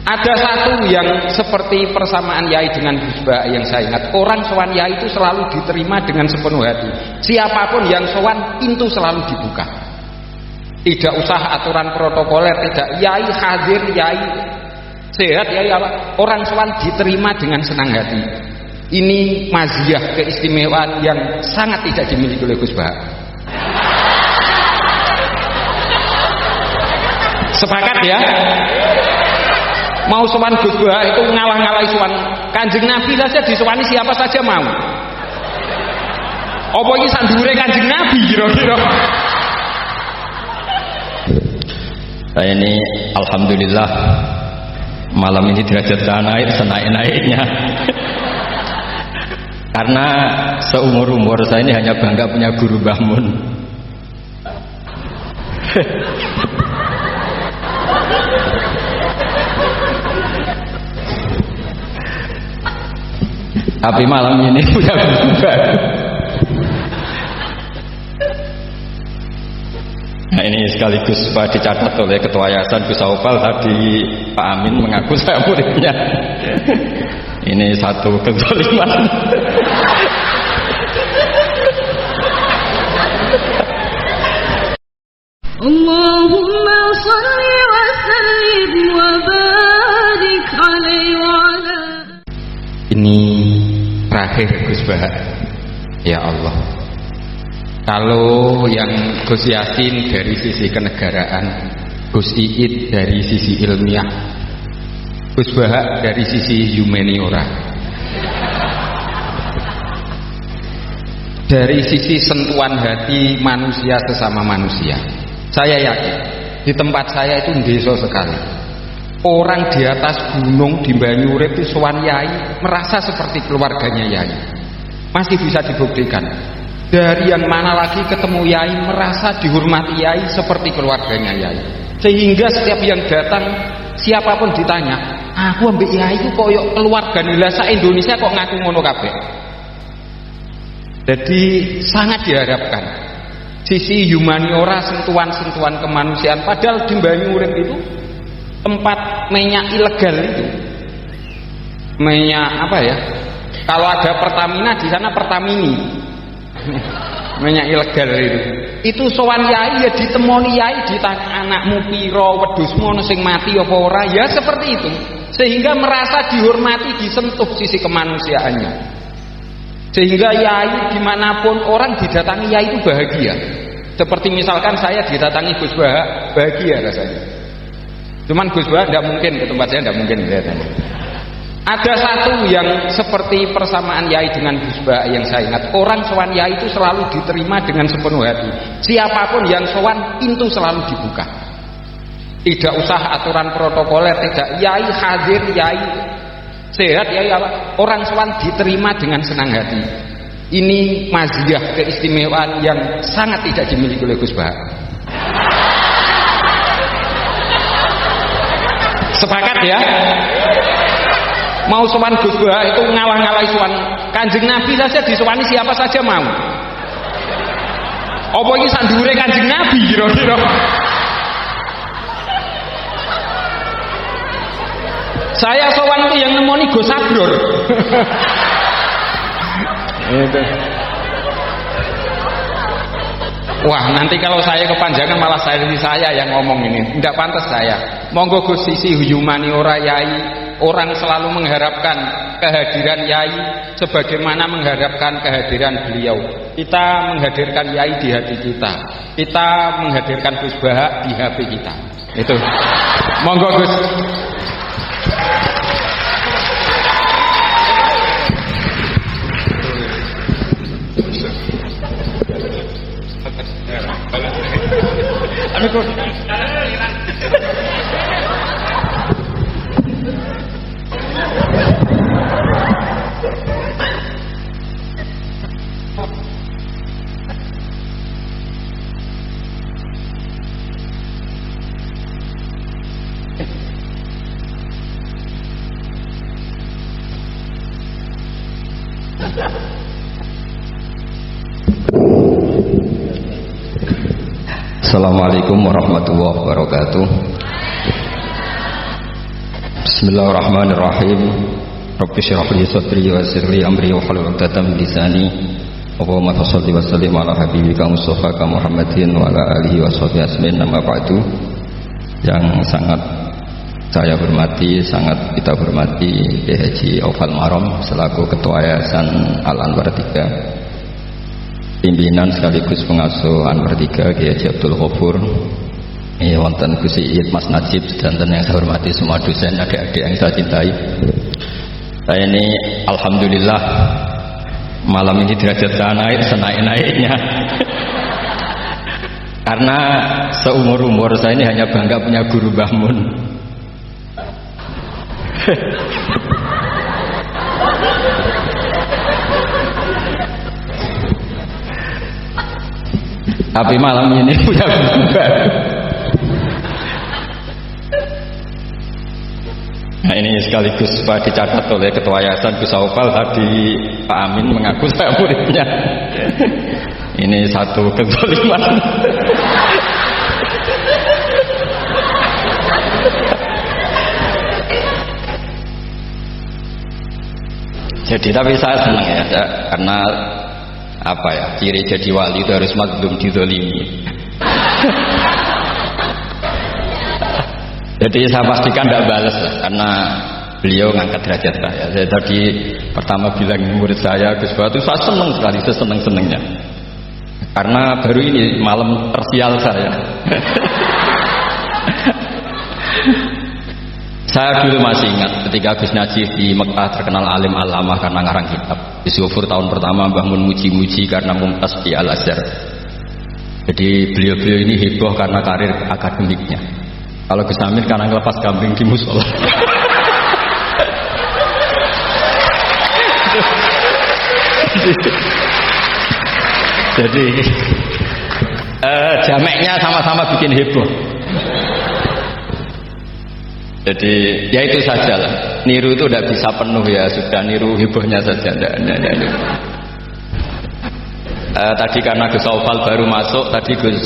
Ada satu yang seperti persamaan Yai dengan Gus Bah yang saya ingat. Orang sowan Yai itu selalu diterima dengan sepenuh hati. Siapapun yang sowan, pintu selalu dibuka. Tidak usah aturan protokoler, tidak. Yai hadir, Yai sehat, Yai apa? Orang sowan diterima dengan senang hati. Ini maziyah, keistimewaan yang sangat tidak dimiliki oleh Gus Bah. Sepakat ya? Mau sowan Gus Bah itu ngalah-ngalahi sowan Kanjeng Nabi saja, disowani siapa saja mau. Apa iki sak dhuwure Kanjeng Nabi kira-kira? Saya ini alhamdulillah malam ini derajat naik senaik-naiknya. Karena seumur-umur saya ini hanya bangga punya guru Mbah Mun. Tapi malam ini punya guru baru. Nah ini sekaligus dicatat oleh Ketua Yayasan Gus Aupal tadi, Pak Amin mengaku saya muridnya. Ini satu kezaliman. Allahumma shalli wa sallim wa barik alaihi wa ala. Ini terakhir Gus Bah. Ya Allah, kalau yang Gus Yasin dari sisi kenegaraan, Gus Iit dari sisi ilmiah, Gus Bah dari sisi humaniora, dari sisi sentuhan hati manusia sesama manusia, saya yakin di tempat saya itu desa sekali. Orang di atas gunung di Banyurit itu sowan Yai merasa seperti keluarganya Yai. Masih bisa dibuktikan. Dari yang mana lagi ketemu Yai merasa dihormati Yai seperti keluarganya Yai. Sehingga setiap yang datang, siapapun ditanya, aku ambek Yai itu koyok keluarga nilasa Indonesia kok ngaku ngono kabeh. Jadi sangat diharapkan sisi humaniora, sentuhan-sentuhan kemanusiaan. Padahal di Banyurit itu tempat minyak ilegal itu, minyak apa ya? Kalau ada Pertamina di sana Pertamini, minyak ilegal itu sowan Yai ya ditemoni Yai, ditanya anakmu piro, wedhusmu ono sing mati apa ora, ya seperti itu, sehingga merasa dihormati, disentuh sisi kemanusiaannya, sehingga Yai dimanapun orang didatangi Yai itu bahagia. Seperti misalkan saya didatangi Gus Bah, bahagia rasanya. Cuman Gus Bah tidak mungkin ke tempat saya, tidak mungkin kelihatannya. Ada satu yang seperti persamaan Yai dengan Gus Bah yang saya ingat. Orang sowan Yai itu selalu diterima dengan sepenuh hati. Siapapun yang sowan, pintu selalu dibuka. Tidak usah aturan protokoler, tidak. Yai hadir, Yai sehat, Yai apa? Orang sowan diterima dengan senang hati. Ini maziyah, keistimewaan yang sangat tidak dimiliki oleh Gus Bah. Sepakat ya? Mau sowan Gus Bah itu ngalah-ngalahi sowan Kanjeng Nabi saja, disowani siapa saja mau. Apa iki sak dhuwure Kanjeng Nabi kira-kira? Saya sowan itu yang nemoni Gus Sabror. Itu. Wah, nanti kalau saya kepanjangan malah saya yang ngomong ini. Tidak pantas saya. Monggo Gus, sisi humaniora Yai, orang selalu mengharapkan kehadiran Yai sebagaimana mengharapkan kehadiran beliau. Kita menghadirkan Yai di hati kita. Kita menghadirkan Gus Bah di HP kita. Itu. Monggo Gus. Assalamualaikum warahmatullahi wabarakatuh. Bismillahirrahmanirrahim. Rabbi shrah li sadri wa yassir li amri wahlul 'uqdatam min lisani. Allahumma shalli wa sallim ala habibika Mustafa Muhammadin wa ala alihi wa sahbihi ajmain. Amma ba'du. Yang sangat saya hormati, sangat kita hormati Kiai Haji Aufal Marom selaku Ketua Yayasan Al Anwar 3, pimpinan sekaligus pengasuh Anwar 3 Kiai Haji Abdul Ghafur, wonten Gus Iid, Mas Najib, dan yang saya hormati semua dosen, adik-adik yang saya cintai. Saya ini alhamdulillah malam ini derajat saya naik senaik-naiknya. Karena seumur-umur saya ini hanya bangga punya guru Mbah Mun. Tapi malam ini punya guru baru. Nah, ini sekaligus supaya dicatat oleh Ketua Yayasan Gus Aufal, tadi Pak Amin mengaku saya muridnya. Ini satu kezaliman. Jadi tapi saya senang ya, karena apa ya, ciri jadi wali itu harus mazlum dizalimi. Jadi saya pastikan tidak balas lah, karena beliau ngangkat derajat saya. Saya tadi pertama bilang murid saya Gus Batu, saya senang sekali, seseneng-senengnya. Karena baru ini malam tersial saya. Saya dulu masih ingat ketika Gus Najib di Mekah terkenal alim alamah karena ngarang kitab. Gus Ghafur tahun pertama Mbah Mun muji-muji karena mumtaz di Al Azhar. Jadi beliau-beliau ini heboh karena karir akademiknya. Kalau Gus Amin karena ngelepas kambing di musola. Jadi jameknya sama-sama bikin heboh. Jadi ya itu saja lah. Niru itu tidak bisa penuh ya, sudah niru hebohnya saja. Tadi karena Gus Aufal baru masuk, tadi Gus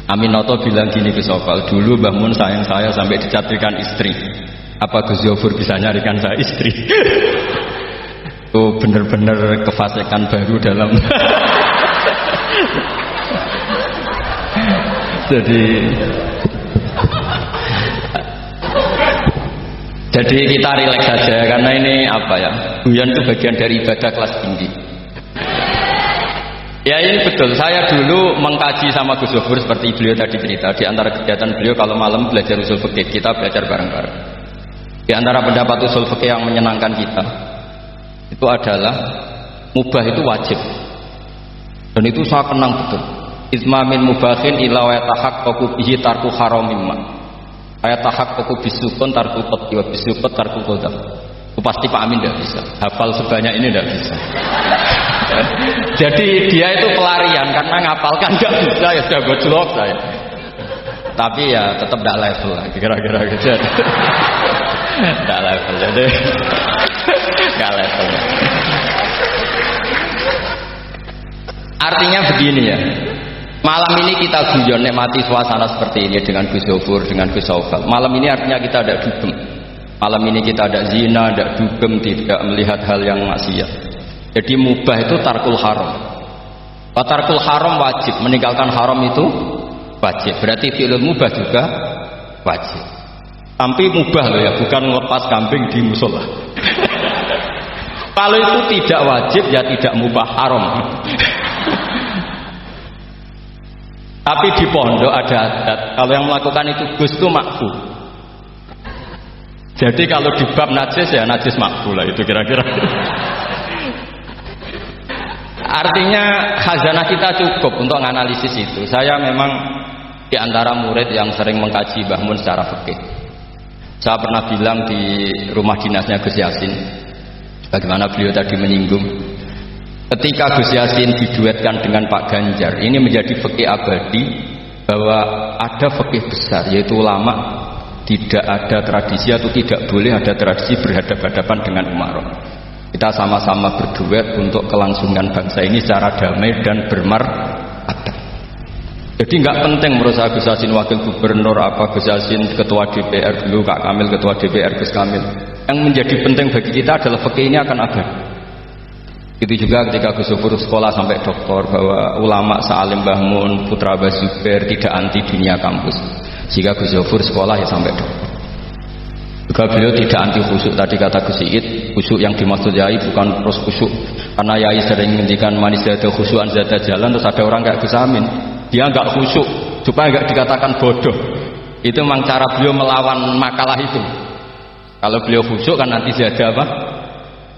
Aminoto bilang gini Gus Aufal, dulu Mbah Mun sayang saya sampai dicatrikan istri. Apa Gus Ghafur bisa nyarikan saya istri? Oh bener-bener kefasikan baru dalam. Jadi kita rileks saja karena ini apa ya, guyon itu bagian dari ibadah kelas tinggi. Ya ini betul, saya dulu mengkaji sama Gus Ghafur seperti beliau tadi cerita. Di antara kegiatan beliau kalau malam belajar usul fikih, kita belajar bareng-bareng. Di antara pendapat usul fikih yang menyenangkan kita itu adalah mubah itu wajib. Dan itu saya kenang betul. Isma min mubahin ila wa yatahaqqaqu bihi tarku haramimma. Ayatahaqqaqu bisukun tarku qati wa bisukut tarku qadam. Itu pasti Pak Amin tidak bisa. Hafal sebanyak ini tidak bisa. Jadi dia itu pelarian karena ngapalkan nggak bisa, ya sudah gojlok saya. Tapi ya tetap tidak level lah, kira-kira gitu. Tidak level, jadi nggak level. Artinya begini ya, malam ini kita guyon nikmati suasana seperti ini dengan Gus Ghafur, dengan Gus Aufal. Malam ini artinya kita ada dugem. Malam ini kita ada zina, ada dugem, tidak melihat hal yang maksiat. Jadi mubah itu tarkul haram. Tarkul haram wajib, meninggalkan haram itu wajib. Berarti fi'lul mubah juga wajib. Tapi mubah loh ya, bukan melepas kambing di musola. Kalau itu tidak wajib ya tidak mubah, haram. Tapi di pondok ada adat, kalau yang melakukan itu Gus itu makfu. Jadi kalau di bab najis ya najis makfu lah, itu kira-kira. Artinya khazanah kita cukup untuk menganalisis itu. Saya memang di antara murid yang sering mengkaji Mbah Mun secara fikih. Saya pernah bilang di rumah dinasnya Gus Yasin, bagaimana beliau tadi menyinggung, ketika Gus Yasin diduetkan dengan Pak Ganjar, ini menjadi fikih abadi bahwa ada fikih besar, yaitu ulama tidak ada tradisi atau tidak boleh ada tradisi berhadapan-hadapan dengan umarok. Kita sama-sama berduet untuk kelangsungan bangsa ini secara damai dan bermartabat. Jadi nggak penting menurut saya Gus Yassin wakil gubernur apa Gus Yassin ketua DPR dulu, Kak Kamil ketua DPR, Gus Kamil. Yang menjadi penting bagi kita adalah fikih ini akan ada. Itu juga ketika Gus Yofur sekolah sampai doktor, bahwa ulama Sa'alim Mbah Mun, Putra Mbah Zubair tidak anti dunia kampus. Jika Gus Yofur sekolah ya sampai doktor. Juga beliau tidak anti khusyuk. Tadi kata Gus Iid, khusyuk yang dimaksud Yai bukan terus khusyuk. Karena Yai sering menghentikan manis zada khusyuan zada jalan, terus ada orang kayak Gus Amin, dia nggak khusyuk supaya nggak dikatakan bodoh. Itu memang cara beliau melawan makalah itu. Kalau beliau khusyuk kan nanti zada apa?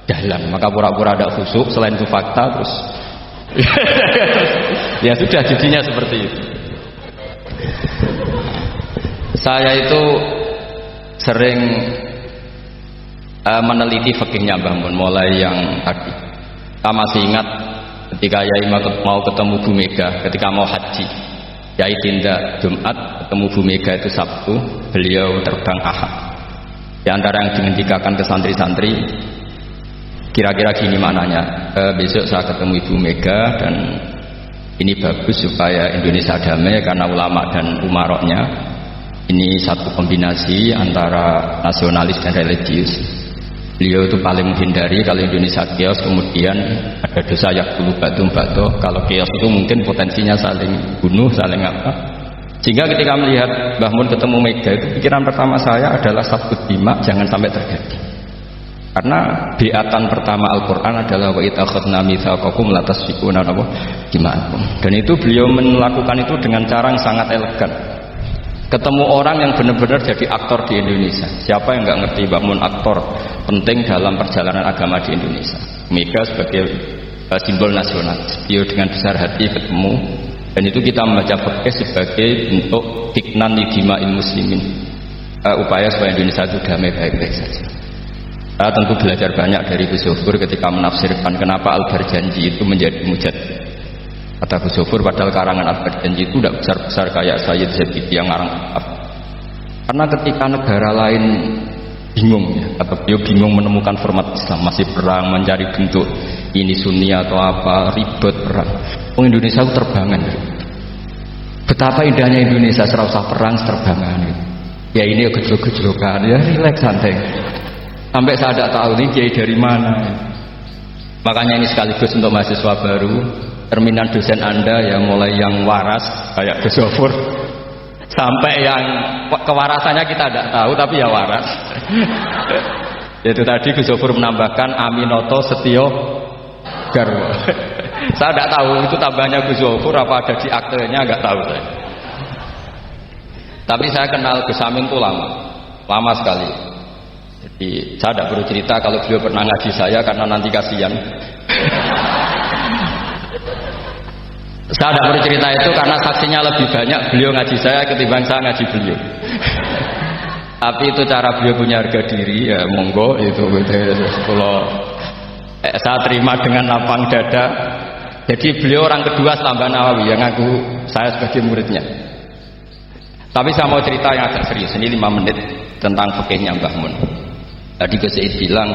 Jalan, maka pura-pura ada khusyuk, selain itu fakta terus ya sudah jadinya seperti itu. Saya itu sering meneliti fikihnya Mbah Mun, mulai yang tadi. Saya masih ingat ketika Yai mau ketemu Bu Mega ketika mau haji. Yai tindak Jumat, ketemu Bu Mega itu Sabtu, beliau terbang Ahad. Di antara yang dihentikan ke santri-santri, kira-kira gini maknanya, besok saya ketemu Ibu Mega dan ini bagus supaya Indonesia damai karena ulama dan umaroknya ini satu kombinasi antara nasionalis dan religius. Beliau itu paling menghindari kalau Indonesia chaos, kemudian ada dosa yakulu batum bato. Kalau chaos itu mungkin potensinya saling bunuh, saling apa. Sehingga ketika melihat Mbah Mun ketemu Mega itu, pikiran pertama saya adalah sabut bima, jangan sampai terjadi. Karena biatan pertama Al-Quran adalah wa itakhadna mitsaqakum la tasfikuna dima'akum. Dan itu beliau melakukan itu dengan cara yang sangat elegan. Ketemu orang yang benar-benar jadi aktor di Indonesia. Siapa yang nggak ngerti Mbah Mun aktor penting dalam perjalanan agama di Indonesia. Mega sebagai simbol nasional. Beliau dengan besar hati ketemu, dan itu kita membaca fikih sebagai bentuk tiknan lidima'il muslimin, upaya supaya Indonesia itu damai baik-baik saja. Saya tentu belajar banyak dari Gus Yofur ketika menafsirkan kenapa Al-Barjanji itu menjadi mujaddid. Kata Gus Yofur, padahal karangan Al-Barjanji itu tidak besar-besar kayak Sayyid Zabidi yang ngarang kitab. Karena ketika negara lain bingung ya, atau beliau bingung menemukan format Islam, masih perang mencari bentuk ini Sunni atau apa, ribet perang. Indonesia itu terbangan. Betapa indahnya Indonesia, serasa perang terbangan. Ya ini gejolak-gejolokan, ya rileks santai. Sampai saya tidak tahu ini kiai dari mana. Makanya ini sekaligus untuk mahasiswa baru, terminan dosen Anda yang mulai yang waras kayak Gus Yofur, sampai yang kewarasannya kita tidak tahu tapi ya waras. Itu tadi Gus Yofur menambahkan Aminoto Setio Garwo. Saya tidak tahu itu tambahnya Gus Yofur apa ada di aktenya, nggak tahu saya. Tapi saya kenal Gus Amin itu lama sekali. Jadi saya tidak perlu cerita kalau beliau pernah ngaji saya karena nanti kasihan. Saya tidak perlu cerita itu karena saksinya lebih banyak beliau ngaji saya ketimbang saya ngaji beliau. Tapi itu cara beliau punya harga diri, ya monggo itu kalau saya terima dengan lapang dada. Jadi beliau orang kedua setelah Nawawi yang ngaku saya sebagai muridnya. Tapi saya mau cerita yang agak serius, ini 5 menit tentang fikihnya Mbah Mun. Tadi Gus Said bilang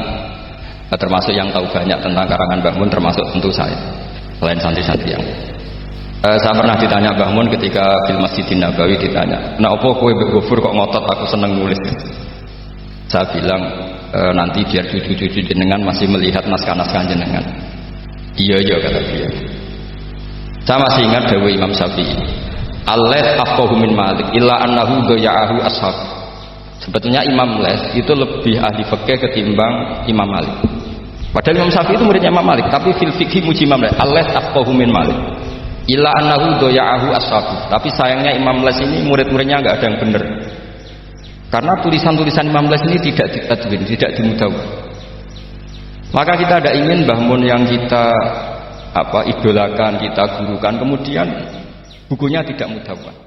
termasuk yang tahu banyak tentang karangan Mbah Mun termasuk tentu saya, selain santri-santri yang saya pernah ditanya Mbah Mun ketika di Masjidin Nabawi ditanya, nah apa kowe mbek Gofur kok ngotot aku seneng nulis. Saya bilang nanti biar cucu-cucu jenengan masih melihat naskah-naskah jenengan. Iya kata dia. Saya masih ingat dawuh Imam Syafi'i, Allah afqahu min Malik illa annahu daya'ahu ashab. Sebetulnya Imam Les itu lebih ahli fikih ketimbang Imam Malik. Padahal Imam Syafi'i itu muridnya Imam Malik, tapi fil fikih muji Imam Les. Allah afqahu min Malik illa annahu daya'ahu ashab. Tapi sayangnya Imam Les ini murid-muridnya nggak ada yang benar. Karena tulisan-tulisan Imam Les ini tidak ditadwin, tidak dimudawwan. Maka kita tidak ingin Mbah Mun yang kita idolakan, kita gurukan, kemudian bukunya tidak mudawwan.